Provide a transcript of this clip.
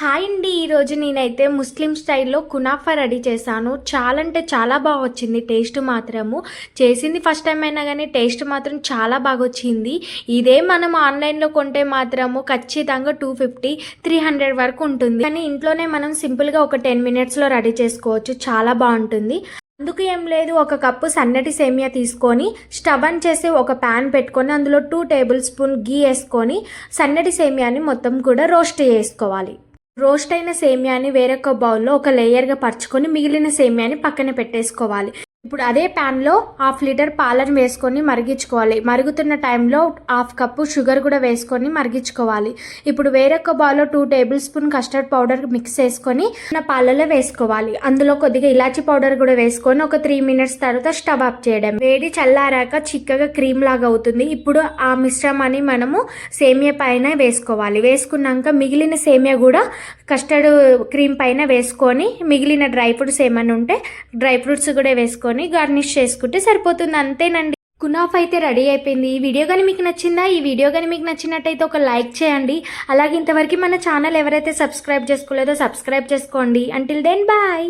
Hi అండి. ఈరోజు నేనైతే ముస్లిం స్టైల్లో కునాఫా రెడీ చేశాను. చాలా అంటే చాలా బాగా వచ్చింది. టేస్ట్ మాత్రము చేసింది ఫస్ట్ టైం అయినా కానీ టేస్ట్ మాత్రం చాలా బాగా వచ్చింది. ఇదే మనం ఆన్లైన్లో కొంటే మాత్రము ఖచ్చితంగా 250 300 వరకు ఉంటుంది. కానీ ఇంట్లోనే మనం సింపుల్గా ఒక 10 మినిట్స్లో రెడీ చేసుకోవచ్చు. చాలా బాగుంటుంది. అందుకు ఏం లేదు, ఒక కప్పు సన్నటి సేమియా తీసుకొని స్టవ్ ఆన్ చేసి ఒక ప్యాన్ పెట్టుకొని అందులో 2 టేబుల్ స్పూన్ గీ వేసుకొని సన్నటి సేమియాని మొత్తం కూడా రోస్ట్ చేసుకోవాలి. రోస్ట్ అయిన సేమియాని వేరొక బౌల్లో ఒక లేయర్గా పరుచుకొని మిగిలిన సేమియాని పక్కన పెట్టేసుకోవాలి. ఇప్పుడు అదే ప్యాన్లో 1/2 లీటర్ పాలను వేసుకొని మరిగించుకోవాలి. మరుగుతున్న టైంలో 1/2 కప్పు షుగర్ కూడా వేసుకొని మరిగించుకోవాలి. ఇప్పుడు వేరొక బౌల్లో 2 table spoon custard powder mix చేసుకొని పాలలో వేసుకోవాలి. అందులో కొద్దిగా ఇలాచీ పౌడర్ కూడా వేసుకొని ఒక 3 మినిట్స్ తర్వాత స్టవ్ ఆఫ్ చేయడం. వేడి చల్లారాక చిక్కగా క్రీమ్ లాగా అవుతుంది. ఇప్పుడు ఆ మిశ్రమాన్ని మనము సేమియా పైన వేసుకోవాలి. వేసుకున్నాక మిగిలిన సేమియా కూడా కస్టర్డ్ క్రీమ్ పైన వేసుకొని మిగిలిన డ్రై ఫ్రూట్స్ ఏమైనా ఉంటే డ్రై ఫ్రూట్స్ కూడా వేసుకొని గార్నిష్ చేసుకుంటే సరిపోతుంది. అంతేనండి, కునాఫ్ అయితే రెడీ అయిపోయింది. ఈ వీడియో కానీ మీకు నచ్చిందా? ఈ వీడియో కానీ మీకు నచ్చినట్టయితే ఒక లైక్ చేయండి. అలాగే ఇంతవరకు మన ఛానల్ ఎవరైతే సబ్స్క్రైబ్ చేసుకోలేదో సబ్స్క్రైబ్ చేసుకోండి. Until then bye.